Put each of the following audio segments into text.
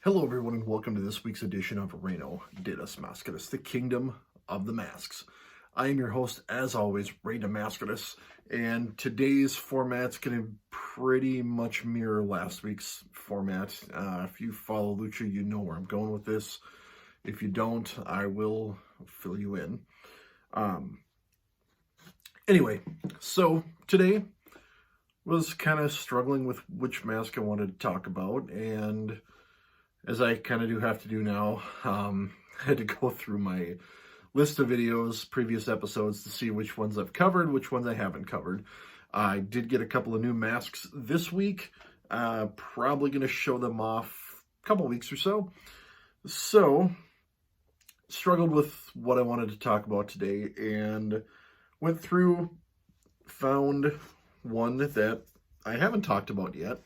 Hello everyone and welcome to this week's edition of Reino de las Mascaras, the Kingdom of the Masks. I am your host, as always, Reino Mascaras, and today's format's going to pretty much mirror last week's format. If you follow Lucha, you know where I'm going with this. If you don't, I will fill you in. Anyway, so today was kind of struggling with which mask I wanted to talk about, and as I kind of do have to do now, I had to go through my list of videos, previous episodes, to see which ones I've covered, which ones I haven't covered. I did get a couple of new masks this week. Probably going to show them off a couple of weeks or so. So, struggled with what I wanted to talk about today, and went through, found one that I haven't talked about yet,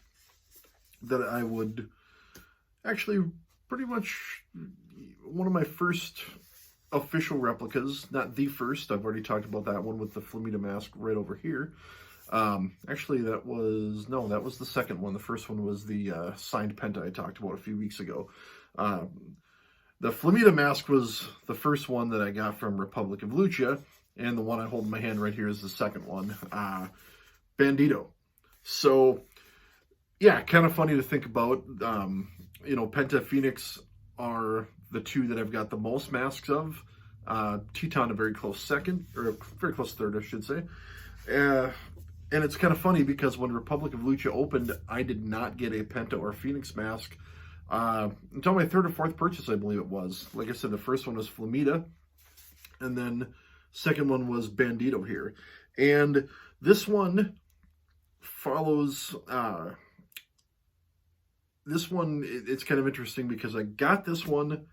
that I would actually pretty much one of my first official replicas, not the first. I've already talked about that one with the Flamita mask right over here. Actually, that was the second one. The first one was the signed Penta I talked about a few weeks ago. The Flamita mask was the first one that I got from Republic of Lucha, and the one I hold in my hand right here is the second one, Bandido. So, yeah, kind of funny to think about. Penta, Phoenix are the two that I've got the most masks of. Teton a very close second, or very close third, I should say. And it's kind of funny because when Republic of Lucha opened, I did not get a Penta or Phoenix mask until my third or fourth purchase, I believe it was. Like I said, the first one was Flamita, and then second one was Bandido here. And this one follows... This one, it's kind of interesting because I got this one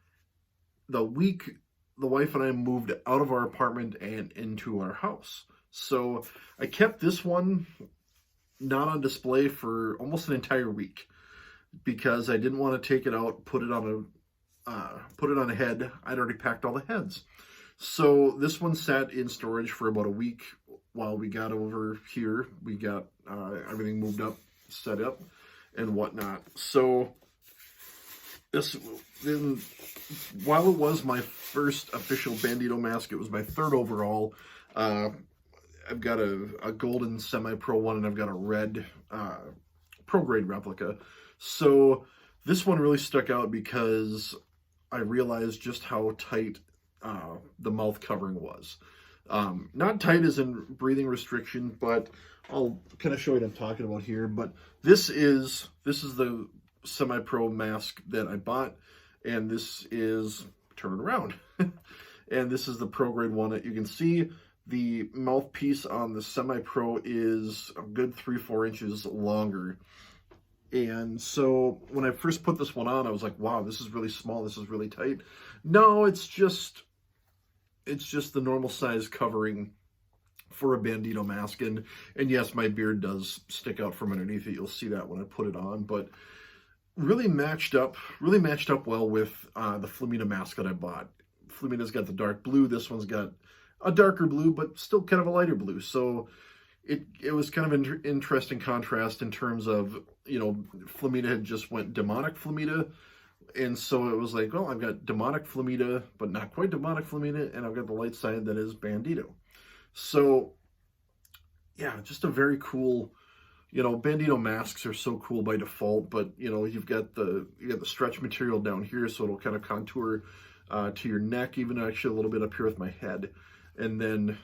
the week the wife and I moved out of our apartment and into our house. So I kept this one not on display for almost an entire week because I didn't want to take it out, put it on a head. I'd already packed all the heads. So this one sat in storage for about a week while we got over here. We got everything moved up, set up, and whatnot. So while it was my first official Bandido mask, it was my third overall. I've got a golden semi-pro one, and I've got a red pro grade replica. So this one really stuck out because I realized just how tight the mouth covering was. Not tight as in breathing restriction, but I'll kind of show you what I'm talking about here. But this is the semi-pro mask that I bought, and this is, turn it around, and this is the pro grade one that you can see. The mouthpiece on the semi-pro is a good 3-4 inches longer. And so when I first put this one on, I was like, wow, this is really small, this is really tight. No, it's just the normal size covering for a Bandido mask. And yes, my beard does stick out from underneath it. You'll see that when I put it on, but really matched up well with the Flamita mask that I bought. Flamita's got the dark blue. This one's got a darker blue, but still kind of a lighter blue. So it was kind of an interesting contrast in terms of, Flamita had just went demonic Flamita. And so it was like, well, I've got demonic Flamita, but not quite demonic Flamita, and I've got the light side that is Bandido. So, yeah, just a very cool, Bandido masks are so cool by default, but, you've got the stretch material down here, so it'll kind of contour to your neck, even actually a little bit up here with my head. And then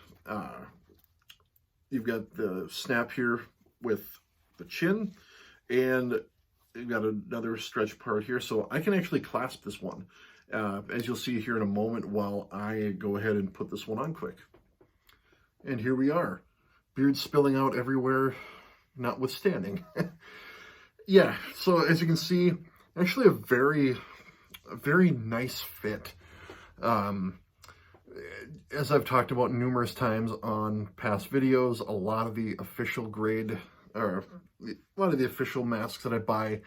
you've got the snap here with the chin, and you've got another stretch part here, so I can actually clasp this one, as you'll see here in a moment while I go ahead and put this one on quick. And here we are. Beard spilling out everywhere, notwithstanding. Yeah, so as you can see, actually a very nice fit. As I've talked about numerous times on past videos, a lot of the official grade, or a lot of the official masks that I buy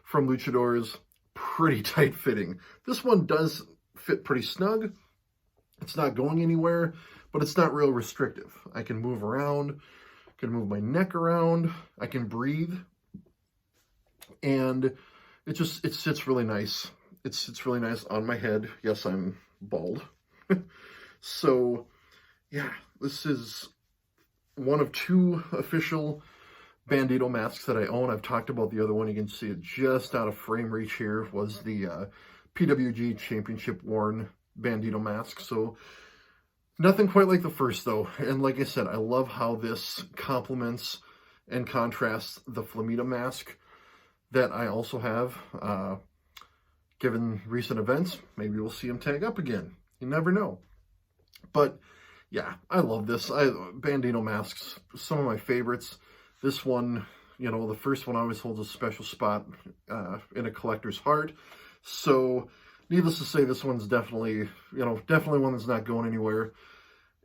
from luchadors, pretty tight fitting. This one does fit pretty snug. It's not going anywhere, but it's not real restrictive. I can move around, I can move my neck around, I can breathe, and it sits really nice. It sits really nice on my head. Yes, I'm bald. So, yeah, this is one of two official Bandido masks that I own. I've talked about the other one. You can see it just out of frame reach here, was the PWG Championship worn Bandido mask. So nothing quite like the first, though. And like I said, I love how this complements and contrasts the Flamita mask that I also have. Given recent events, maybe we'll see him tag up again. You never know. But yeah, I love this. Bandido masks, some of my favorites. This one, you know, the first one always holds a special spot in a collector's heart. So, needless to say, this one's definitely one that's not going anywhere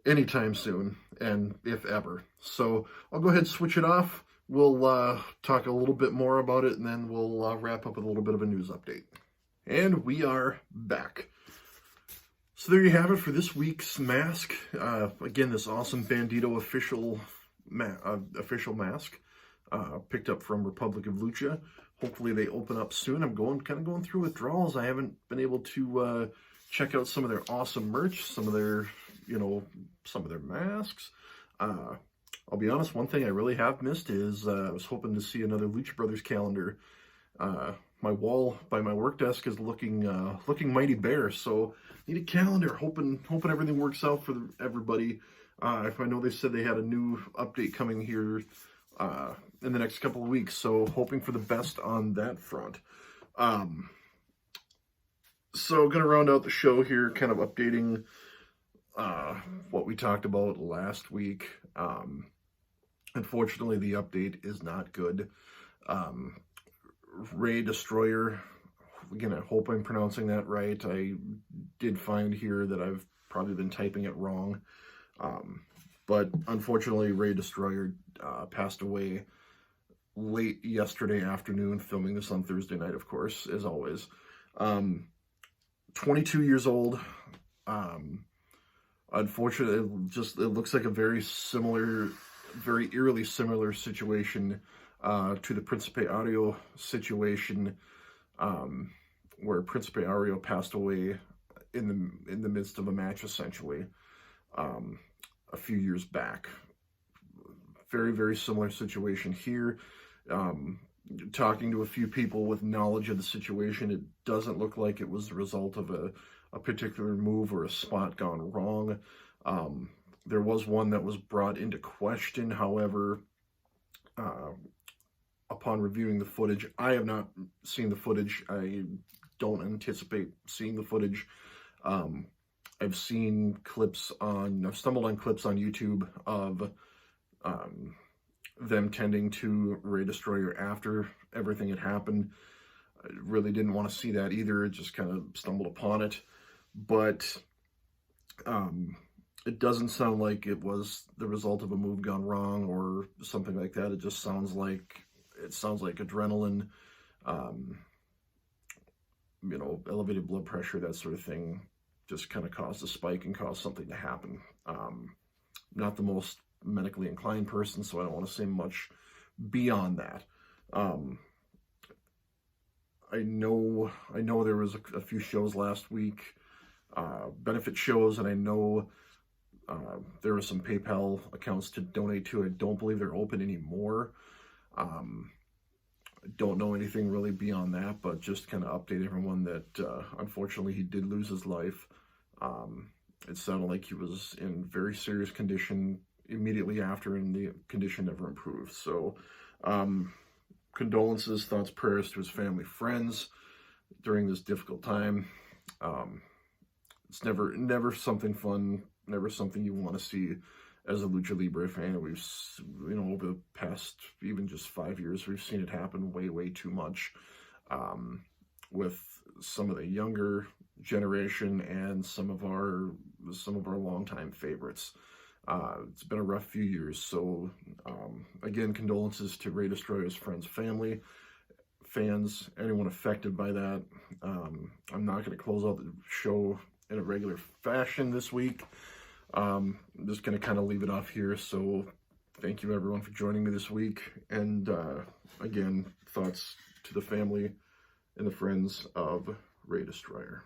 anytime soon, and if ever. So, I'll go ahead and switch it off. We'll talk a little bit more about it, and then we'll wrap up with a little bit of a news update. And we are back. So there you have it for this week's mask. Again, this awesome Bandido official mask, picked up from Republic of Lucha. Hopefully they open up soon. I'm kind of going through withdrawals. I haven't been able to check out some of their awesome merch, some of their masks. I'll be honest, one thing I really have missed is I was hoping to see another Lucha Brothers calendar. My wall by my work desk is looking mighty bare, so need a calendar. Hoping everything works out for everybody. If I know they said they had a new update coming here in the next couple of weeks, so hoping for the best on that front. So gonna round out the show here, kind of updating what we talked about last week. Unfortunately, the update is not good. Ray Destroyer, again, I hope I'm pronouncing that right. I did find here that I've probably been typing it wrong. But unfortunately, Ray Destroyer passed away late yesterday afternoon, filming this on Thursday night, of course, as always. 22 years old. Unfortunately, it looks like a very eerily similar situation to the Principe Audio situation, where Principe Audio passed away in the midst of a match, essentially, a few years back. Very, very similar situation here. Talking to a few people with knowledge of the situation, it doesn't look like it was the result of a particular move or a spot gone wrong. There was one that was brought into question, however, upon reviewing the footage, I have not seen the footage. I don't anticipate seeing the footage. I've stumbled on clips on YouTube of them tending to Ray Destroyer after everything had happened. I really didn't want to see that either. Just kind of stumbled upon it. But it doesn't sound like it was the result of a move gone wrong or something like that. It just sounds like adrenaline, elevated blood pressure, that sort of thing, just kind of caused a spike and caused something to happen. Not the most medically inclined person, so I don't want to say much beyond that. I know there was a few shows last week, benefit shows, and I know there were some PayPal accounts to donate to. I don't believe they're open anymore. I don't know anything really beyond that, but just kind of update everyone that unfortunately he did lose his life. It sounded like he was in very serious condition immediately after, and the condition never improved. So condolences, thoughts, prayers to his family, friends during this difficult time. It's never something fun, never something you want to see as a Lucha Libre fan. We've, over the past even just 5 years, we've seen it happen way, way too much with some of the younger generation and some of our longtime favorites. It's been a rough few years. So again, condolences to Ray Destroyer's friends, family, fans, anyone affected by that. I'm not going to close out the show in a regular fashion this week. I'm just going to kind of leave it off here. So thank you everyone for joining me this week. And again, thoughts to the family and the Friends of Ray Destroyer.